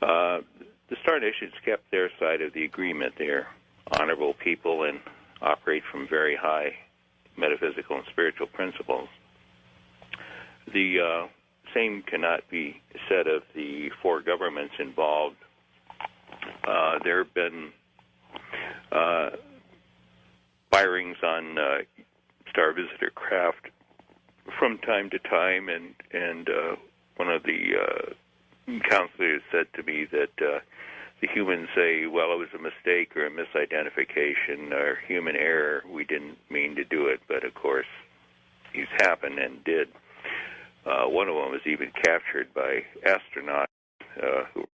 The Star Nations kept their side of the agreement. They're honorable people and operate from very high metaphysical and spiritual principles. The same cannot be said of the four governments involved. There have been firings on Star Visitor craft from time to time, and one of the counselors said to me that the humans say, well, it was a mistake or a misidentification or human error. We didn't mean to do it, but of course these happened and did. One of them was even captured by astronauts who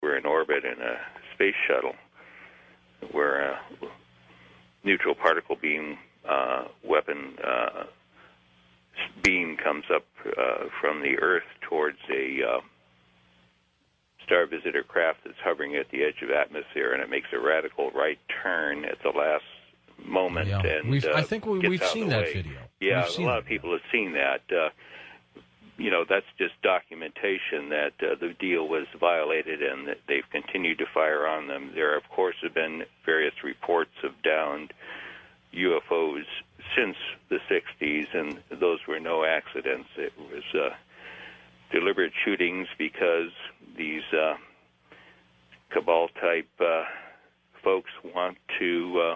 were in orbit in a space shuttle where a neutral particle beam weapon beam comes up from the Earth towards a Star Visitor craft that's hovering at the edge of atmosphere, and it makes a radical right turn at the last moment. Yeah. And I think we've seen that video. Yeah, a lot of people have seen that. That's just documentation that the deal was violated and that they've continued to fire on them. There, of course, have been various reports of downed UFOs since the 60s, and those were no accidents. It was deliberate shootings because these cabal-type folks want to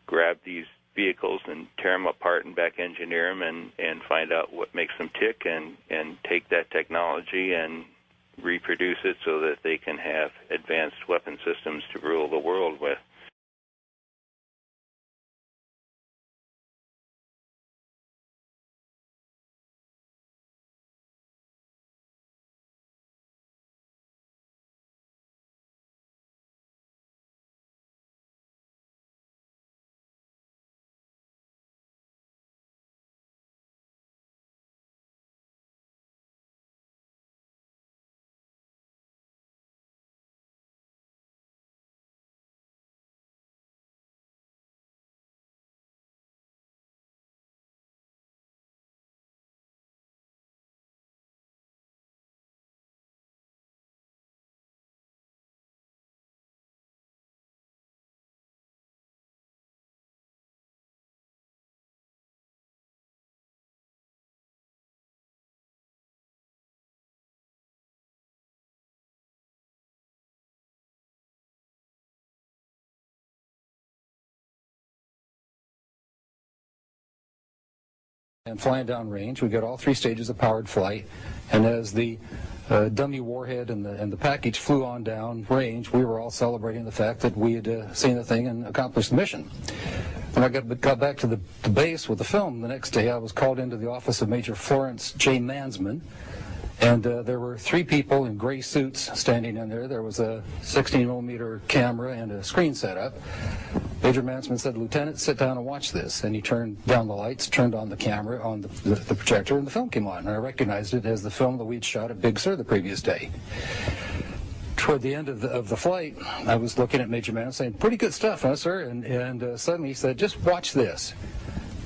grab these vehicles and tear them apart and back engineer them and find out what makes them tick and take that technology and reproduce it so that they can have advanced weapon systems to rule the world with. And flying down range, we got all three stages of powered flight, and as the dummy warhead and the package flew on down range, we were all celebrating the fact that we had seen the thing and accomplished the mission. When I got back to the base with the film the next day, I was called into the office of Major Florence J. Mansman, and there were three people in gray suits standing in there. There was a 16-millimeter camera and a screen set up. Major Mansman said, "Lieutenant, sit down and watch this." And he turned down the lights, turned on the camera, on the projector, and the film came on. And I recognized it as the film that we'd shot at Big Sur the previous day. Toward the end of the flight, I was looking at Major Mansman saying, "Pretty good stuff, huh, sir?" And suddenly he said, "Just watch this."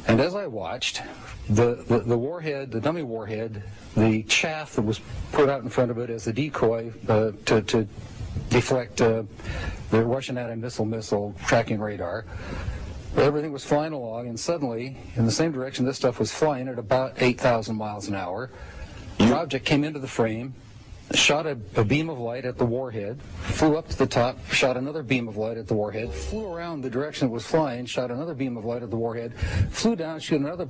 And as I watched, the warhead, the dummy warhead, the chaff that was put out in front of it as a decoy to deflect the Russian anti-missile tracking radar, everything was flying along, and suddenly, in the same direction this stuff was flying at about 8,000 miles an hour, the object came into the frame, shot a beam of light at the warhead, flew up to the top, shot another beam of light at the warhead, flew around the direction it was flying, shot another beam of light at the warhead, flew down, shot another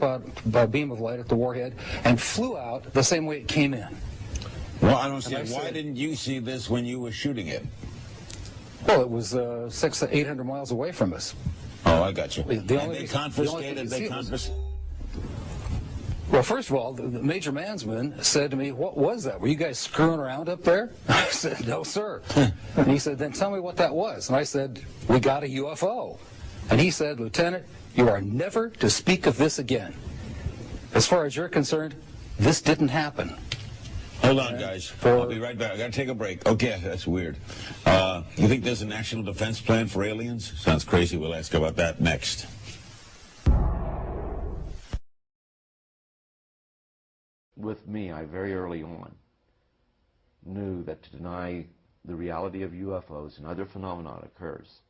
beam of light at the warhead, and flew out the same way it came in. Well, I don't see it. Why didn't you see this when you were shooting it? Well, it was 600 to 800 miles away from us. Oh, I got you. They confiscated. Well, first of all, the Major Mansman said to me, "What was that? Were you guys screwing around up there?" I said, "No, sir." And he said, "Then tell me what that was." And I said, "We got a UFO." And he said, "Lieutenant, you are never to speak of this again. As far as you're concerned, this didn't happen." Hold on, guys. I'll be right back. I got to take a break. Okay, that's weird. You think there's a national defense plan for aliens? Sounds crazy. We'll ask about that next. With me, I very early on knew that to deny the reality of UFOs and other phenomena occurs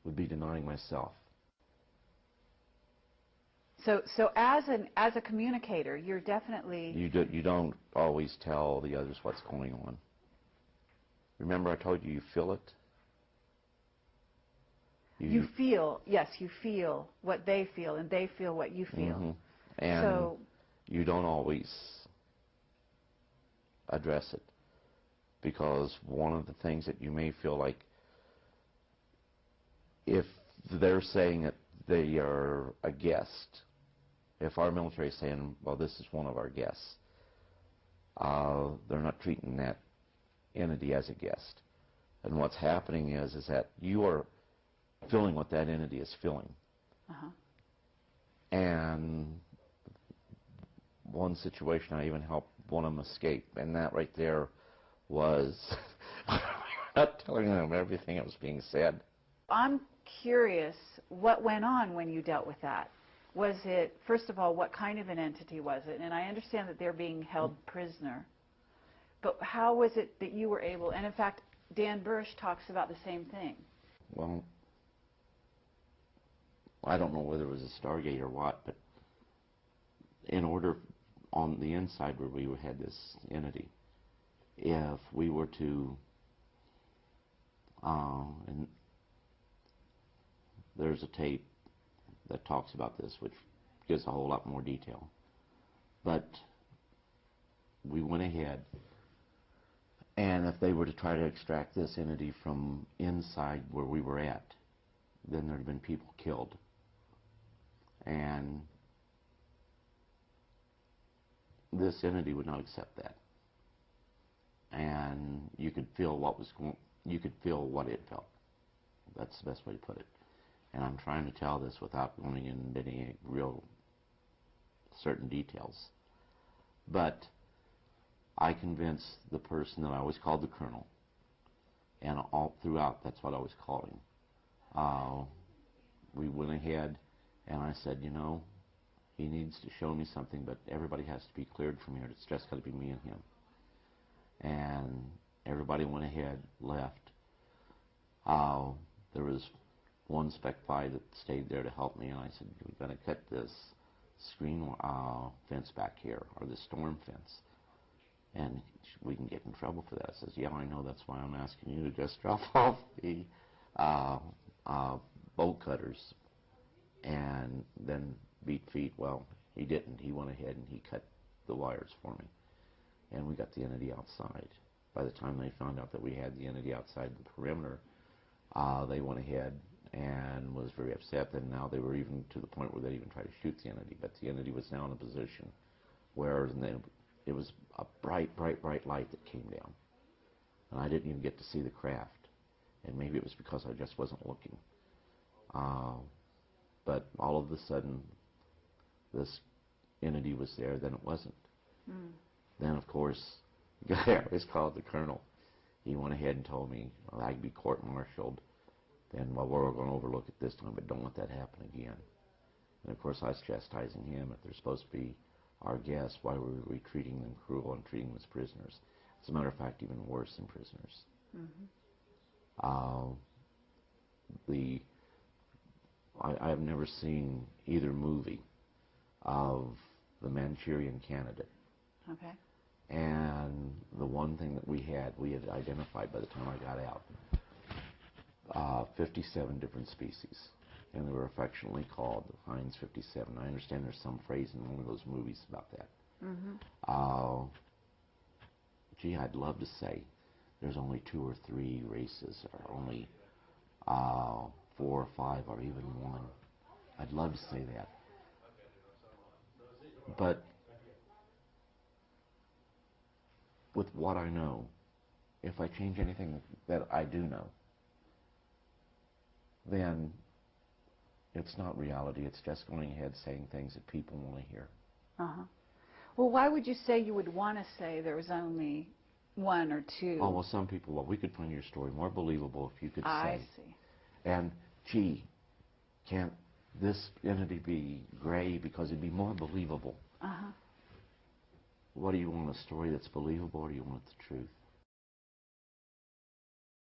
would be denying myself. So as a communicator, you're definitely... You don't always tell the others what's going on. Remember I told you feel it? You feel, yes, you feel what they feel, and they feel what you feel. Mm-hmm. And so, you don't always address it, because one of the things that you may feel like, if they're saying that they are a guest, if our military is saying, well, this is one of our guests, they're not treating that entity as a guest. And what's happening is that you are feeling what that entity is feeling. And one situation, I even helped one of them escape, and that right there was not telling them everything that was being said. I'm curious what went on when you dealt with that. Was it, first of all, what kind of an entity was it? And I understand that they're being held prisoner, but how was it that you were able, and in fact, Dan Bursch talks about the same thing. Well, I don't know whether it was a Stargate or what, but in order, on the inside where we had this entity, if we were to, and there's a tape that talks about this, which gives a whole lot more detail, but we went ahead, and if they were to try to extract this entity from inside where we were at, then there'd have been people killed. And this entity would not accept that. And you could feel what was going, you could feel what it felt. That's the best way to put it. And I'm trying to tell this without going into any real certain details. But I convinced the person that I always called the Colonel, and all throughout that's what I was calling. We went ahead and I said, you know, he needs to show me something, but everybody has to be cleared from here. It's just got to be me and him. And everybody went ahead, left. There was one Spec 5 that stayed there to help me, and I said, we've got to cut this screen fence back here, or this storm fence, and we can get in trouble for that. I says, yeah, I know, that's why I'm asking you to just drop off the bolt cutters and then beat feet. Well, he didn't. He went ahead and he cut the wires for me, and we got the entity outside. By the time they found out that we had the entity outside the perimeter, they went ahead and was very upset, and now they were even to the point where they even tried to shoot the entity, but the entity was now in a position where it was a bright, bright, bright light that came down, and I didn't even get to see the craft, and maybe it was because I just wasn't looking. But all of a sudden, this entity was there, then it wasn't. Then, of course, the guy I always called the Colonel, he went ahead and told me, well, I'd be court-martialed, then, well, we're going to overlook it this time, but don't let that happen again. And, of course, I was chastising him. If they're supposed to be our guests, why were we treating them cruel and treating them as prisoners? As a matter of fact, even worse than prisoners. I have never seen either movie of the Manchurian Candidate. Okay. And the one thing that we had identified by the time I got out, 57 different species. And they were affectionately called the Heinz 57. I understand there's some phrase in one of those movies about that. gee, I'd love to say there's only 2 or 3 races, or only 4 or 5, or even 1. I'd love to say that. But with what I know, if I change anything that I do know, then it's not reality. It's just going ahead saying things that people want to hear. Uh-huh. Well, why would you say you would want to say there was only 1 or 2? Oh, well, some people, well, we could find your story more believable if you could say. I see. And, gee, can't this entity be gray because it'd be more believable? Uh-huh. What do you want, a story that's believable, or do you want the truth?